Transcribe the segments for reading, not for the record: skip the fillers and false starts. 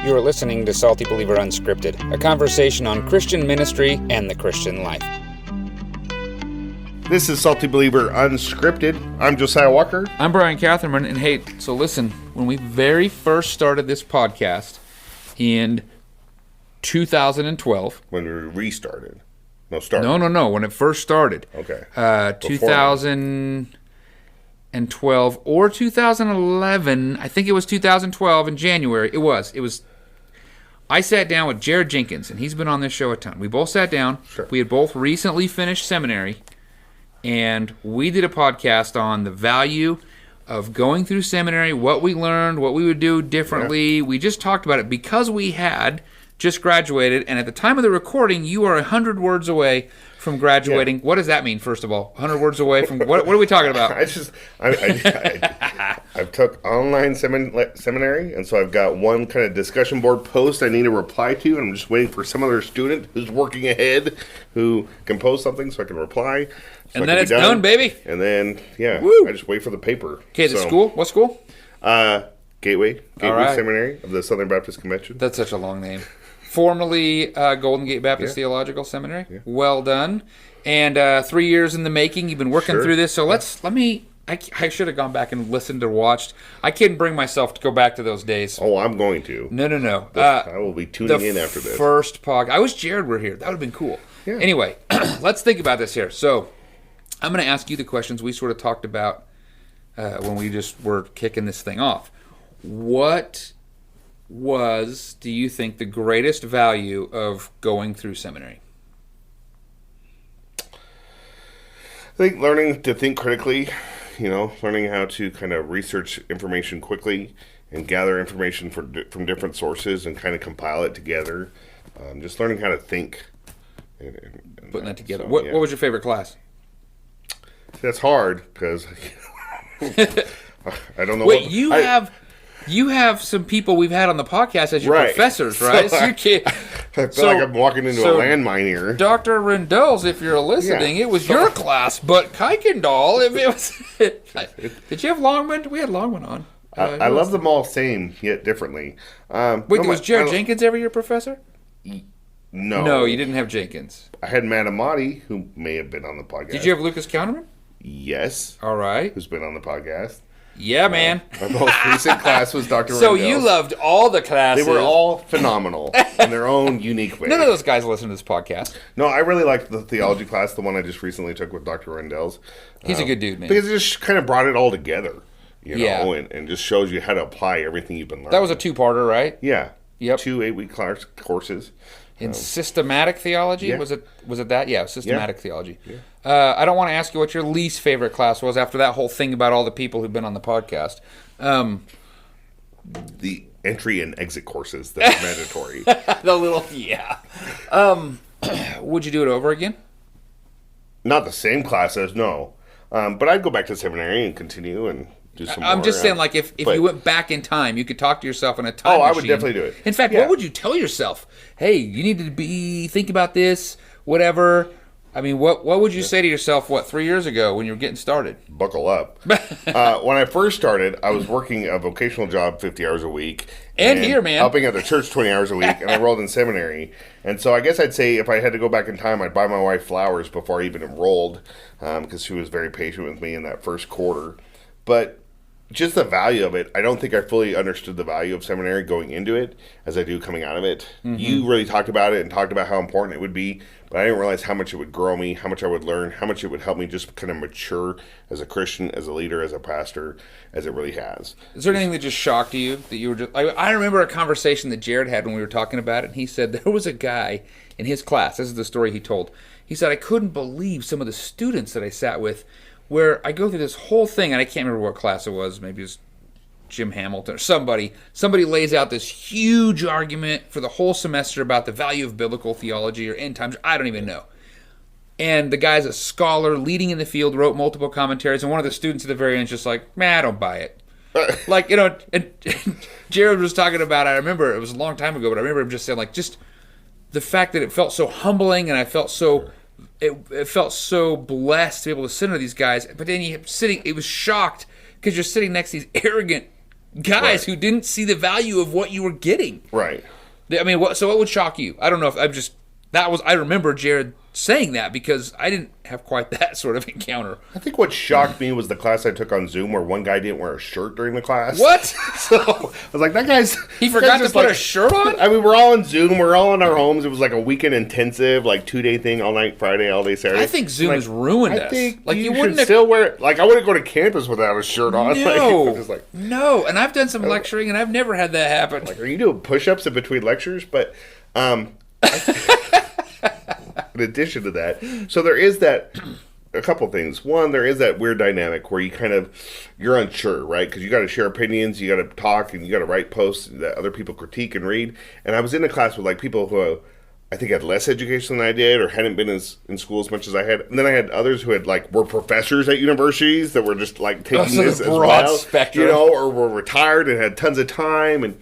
You are listening to Salty Believer Unscripted, a conversation on Christian ministry and the Christian life. This is Salty Believer Unscripted. I'm Josiah Walker. I'm Bryan Catherman, and hey, so listen, when we very first started this podcast in 2012... When we restarted. No, when it first started. Okay. 2012 or 2011, I think it was 2012 in January. It was. I sat down with Jared Jenkins, and he's been on this show a ton. We both sat down. Sure. We had both recently finished seminary, and we did a podcast on the value of going through seminary, what we learned, what we would do differently. Yeah. We just talked about it because we had just graduated, and at the time of the recording, you are 100 words away from graduating. Yeah. What does that mean, first of all? 100 words away from... What are we talking about? I've took online seminary, and so I've got one kind of discussion board post I need to reply to, and I'm just waiting for some other student who's working ahead who can post something so I can reply. And then it's done, baby. And then, Woo. I just wait for the paper. Okay, the school? What school? Gateway right. Seminary of the Southern Baptist Convention. That's such a long name. Formerly Golden Gate Baptist Theological Seminary. Yeah. Well done. And 3 years in the making. You've been working through this. So I should have gone back and listened or watched. I couldn't bring myself to go back to those days. Oh, I'm going to. No. I will be tuning in after this. First podcast. I wish Jared were here. That would have been cool. Yeah. Anyway, let's think about this here. So I'm going to ask you the questions we sort of talked about when we just were kicking this thing off. What was, do you think, the greatest value of going through seminary? I think learning to think critically, learning how to kind of research information quickly and gather information from different sources and kind of compile it together. Just learning how to think. And putting that together. So, what was your favorite class? That's hard because I don't know. Wait, you have some people we've had on the podcast as your professors, right? So I feel like I'm walking into a landmine here. Dr. Rendell's, if you're listening, it was your class, but Kuykendall, if it was... Did you have Longman? We had Longman on. I love them all same, yet differently. Was Jared Jenkins ever your professor? No. No, you didn't have Jenkins. I had Matt Amati, who may have been on the podcast. Did you have Lucas Counterman? Yes. All right. Who's been on the podcast. Yeah, man. My most recent class was Dr. So Rendell's. you loved all the classes. They were all phenomenal in their own unique way. None of those guys listen to this podcast. No, I really liked the theology class, the one I just recently took with Dr. Rendell's. He's a good dude, man. Because it just kind of brought it all together, and just shows you how to apply everything you've been learning. That was a two-parter, right? Yeah. Yep. 2 8-week courses. In systematic theology? Yeah. Was it that? Yeah, systematic theology. Yeah. I don't want to ask you what your least favorite class was after that whole thing about all the people who've been on the podcast. The entry and exit courses that are mandatory. Would you do it over again? Not the same classes, no. But I'd go back to seminary and continue and do some more. I'm just saying, like, if you went back in time, you could talk to yourself in a time machine. I would definitely do it. In fact, what would you tell yourself? Hey, you need to think about this, whatever. I mean, what would you say to yourself, 3 years ago when you were getting started? Buckle up. When I first started, I was working a vocational job 50 hours a week. And here, man. Helping at the church 20 hours a week, and I enrolled in seminary. And so I guess I'd say if I had to go back in time, I'd buy my wife flowers before I even enrolled, because she was very patient with me in that first quarter. But just the value of it, I don't think I fully understood the value of seminary going into it as I do coming out of it. Mm-hmm. You really talked about it and talked about how important it would be, but I didn't realize how much it would grow me, how much I would learn, how much it would help me just kind of mature as a Christian, as a leader, as a pastor, as it really has. Is there anything that just shocked you? That you were just? I remember a conversation that Jared had when we were talking about it, and he said there was a guy in his class, this is the story he told, he said, I couldn't believe some of the students that I sat with, where I go through this whole thing, and I can't remember what class it was, maybe it was Jim Hamilton or somebody lays out this huge argument for the whole semester about the value of biblical theology or end times, I don't even know. And the guy's a scholar, leading in the field, wrote multiple commentaries, and one of the students at the very end is just like, I don't buy it. And Jared was talking about, I remember, it was a long time ago, but I remember him just saying, just the fact that it felt so humbling, and I felt so... It felt so blessed to be able to sit under these guys, but then he was shocked because you're sitting next to these arrogant guys who didn't see the value of what you were getting. Right. I mean, what would shock you? I don't know if I remember Jared saying that because I didn't have quite that sort of encounter. I think what shocked me was the class I took on Zoom where one guy didn't wear a shirt during the class. What? So I was like, that guy's... He forgot to put a shirt on? I mean, we're all on Zoom. We're all in our homes. It was like a weekend intensive, like 2-day thing, all night Friday, all day Saturday. I think Zoom has ruined us. I think like you should still wear it. Like, I wouldn't go to campus without a shirt on. No. And I've done some lecturing, and I've never had that happen. Like, are you doing push-ups in between lectures? But... in addition to that, so there is that, a couple things. One, there is that weird dynamic where you're unsure, right? Because you got to share opinions, you got to talk, and you got to write posts that other people critique and read. And I was in a class with like people who I think had less education than I did, or hadn't been in school as much as I had. And then I had others who had were professors at universities that were just taking this as well, spectrum. or were retired and had tons of time. And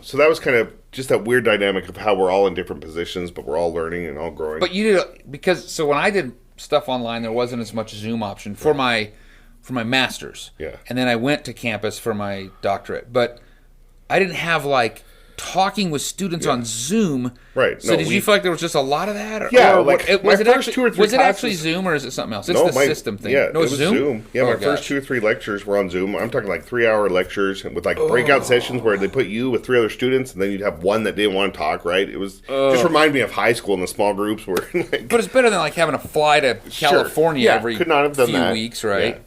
so that was kind of just that weird dynamic of how we're all in different positions, but we're all learning and all growing. But you did, so when I did stuff online, there wasn't as much Zoom option for my master's. Yeah. And then I went to campus for my doctorate. But I didn't have talking with students on Zoom. Right. So did you feel like there was just a lot of that? Was it actually Zoom or is it something else? It's the system thing. Yeah, no, it was Zoom? Yeah, my first 2 or 3 lectures were on Zoom. I'm talking 3-hour lectures with breakout sessions where they put you with 3 other students and then you'd have one that didn't want to talk, right? It was just reminded me of high school in the small groups where But it's better than having to fly to California every could not have done few weeks, right? Yeah.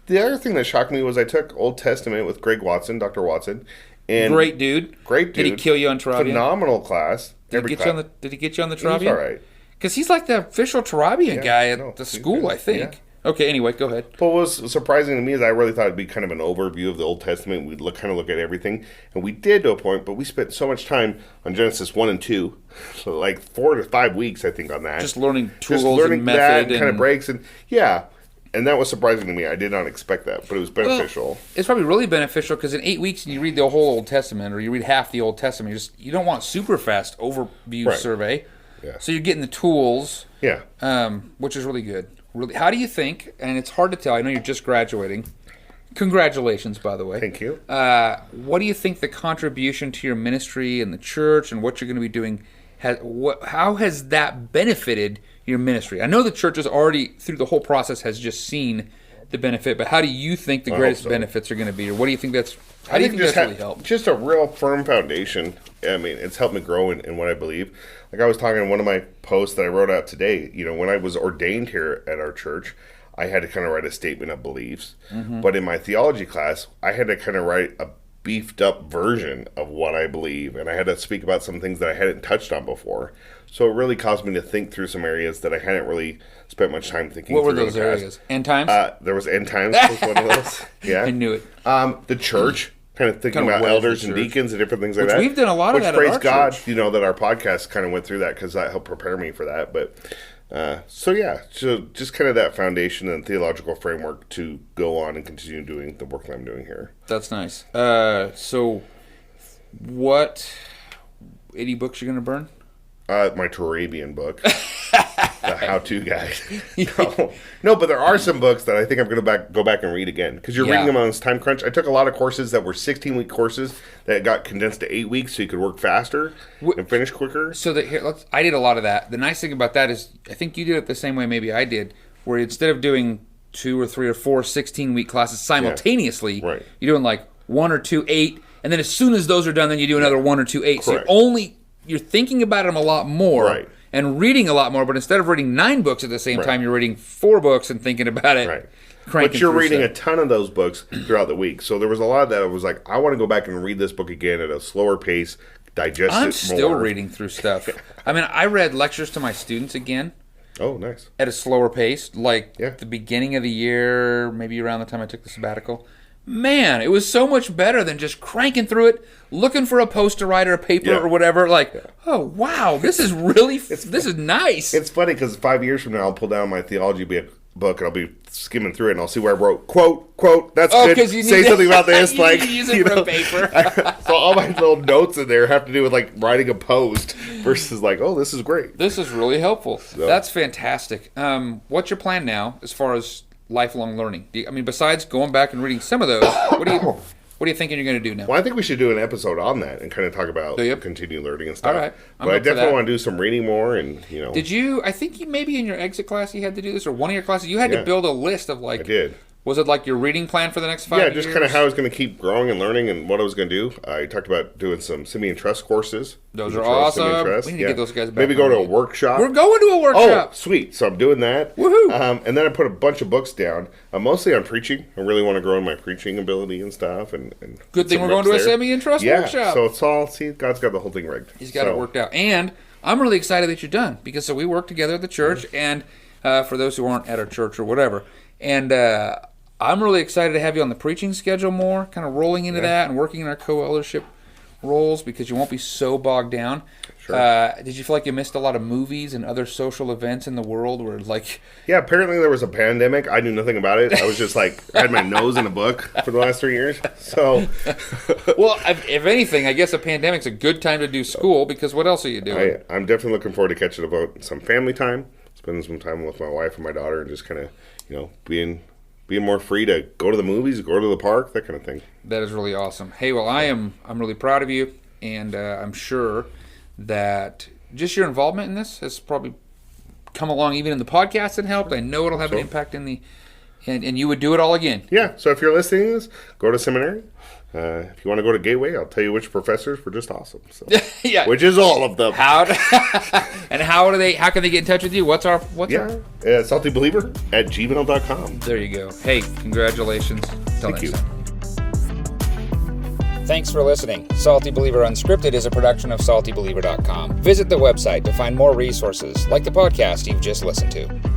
The other thing that shocked me was I took Old Testament with Greg Watson, Dr. Watson. And great dude. Did he kill you on Tarabian? Phenomenal class. Did he get you on the Tarabian? He was all right. Because he's like the official Tarabian guy at the school, I think. Yeah. Okay, anyway, go ahead. But what was surprising to me is I really thought it'd be kind of an overview of the Old Testament. We'd look at everything. And we did to a point, but we spent so much time on Genesis 1 and 2. So 4 to 5 weeks, I think, on that. Just learning tools and method. And kind of breaks. And and that was surprising to me. I did not expect that, but it was beneficial. Well, it's probably really beneficial because in 8 weeks you read the whole Old Testament or you read half the Old Testament. You don't want super fast overview survey. Yeah. So you're getting the tools. Yeah. Which is really good. Really, how do you think? And it's hard to tell. I know you're just graduating. Congratulations, by the way. Thank you. What do you think the contribution to your ministry and the church and what you're going to be doing? How has that benefited your ministry? I know the church has already, through the whole process, has just seen the benefit, but how do you think the greatest benefits are going to be, or what do you think that's really helped? Just a real firm foundation. I mean, it's helped me grow in what I believe. Like I was talking in one of my posts that I wrote out today, when I was ordained here at our church, I had to kind of write a statement of beliefs. Mm-hmm. But in my theology class, I had to kind of write a beefed up version of what I believe, and I had to speak about some things that I hadn't touched on before. So it really caused me to think through some areas that I hadn't really spent much time thinking through. What were those areas? End times? There was end times was one of those. Yeah. I knew it. The church, kind of thinking about elders and deacons and different things like that. We've done a lot of that at our church. Which, praise God, that our podcast kind of went through that because that helped prepare me for that. But so just kind of that foundation and theological framework to go on and continue doing the work that I'm doing here. That's nice. So any books you're going to burn? My Turabian book, the how-to guide. No, but there are some books that I think I'm going to go back and read again because you're reading them on this time crunch. I took a lot of courses that were 16-week courses that got condensed to 8 weeks so you could work faster and finish quicker. So I did a lot of that. The nice thing about that is I think you did it the same way maybe I did, where instead of doing 2 or 3 or 4 16-week classes simultaneously, you're doing 1 or 2 8, and then as soon as those are done, then you do another 1 or 2 8. Correct. So you're thinking about them a lot more and reading a lot more, but instead of reading 9 books at the same time, you're reading 4 books and thinking about it. Right. But you're reading a ton of those books throughout the week. So there was a lot of that I was like, I want to go back and read this book again at a slower pace, digest it more. I'm still reading through stuff. I mean, I read lectures to my students again. Oh, nice. At a slower pace, the beginning of the year, maybe around the time I took the sabbatical. Man, it was so much better than just cranking through it, looking for a post to write or a paper or whatever. Oh, wow, this is really, this is nice. It's funny because 5 years from now, I'll pull down my theology book and I'll be skimming through it and I'll see where I wrote, quote, that's good, say something about this. You need to use it for a paper. So all my little notes in there have to do with writing a post versus this is great. This is really helpful. So. That's fantastic. What's your plan now as far as lifelong learning? Besides going back and reading some of those, What are you thinking you're going to do now? Well, I think we should do an episode on that and kind of talk about continued learning and stuff. All right. But I definitely want to do some reading more and, Did you, I think you maybe in your exit class you had to do this, or one of your classes, you had to build a list of like... I did. Was it like your reading plan for the next 5 years? Yeah, just kind of how I was going to keep growing and learning and what I was going to do. I talked about doing some Simeon Trust courses. Those are awesome. We need to get those guys back. Maybe go to a workshop. We're going to a workshop. Oh, sweet. So I'm doing that. Woohoo. And then I put a bunch of books down, mostly on preaching. I really want to grow in my preaching ability and stuff. And good thing we're going to a Simeon Trust workshop. So it's all, God's got the whole thing rigged. He's got it worked out. And I'm really excited that you're done, because we work together at the church, and for those who aren't at our church or whatever. And I'm really excited to have you on the preaching schedule more, kind of rolling into that and working in our co-eldership roles, because you won't be so bogged down. Sure. Did you feel like you missed a lot of movies and other social events in the world where like... Yeah, apparently there was a pandemic. I knew nothing about it. I was just like, I had my nose in a book for the last 3 years. So... Well, if anything, I guess a pandemic's a good time to do school, because what else are you doing? I'm definitely looking forward to catching about some family time, spending some time with my wife and my daughter, and just kind of, being more free to go to the movies, go to the park, that kind of thing. That is really awesome. Hey, well, I'm really proud of you, and I'm sure that just your involvement in this has probably come along even in the podcast and helped. I know it'll have an impact in the, and you would do it all again. Yeah, so if you're listening to this, go to seminary. If you want to go to Gateway, I'll tell you which professors were just awesome. So. Yeah, which is all of them. How can they get in touch with you? What's our SaltyBeliever@gmail.com. There you go. Hey, congratulations. Till next time. Thanks for listening. Salty Believer Unscripted is a production of SaltyBeliever.com. Visit the website to find more resources like the podcast you've just listened to.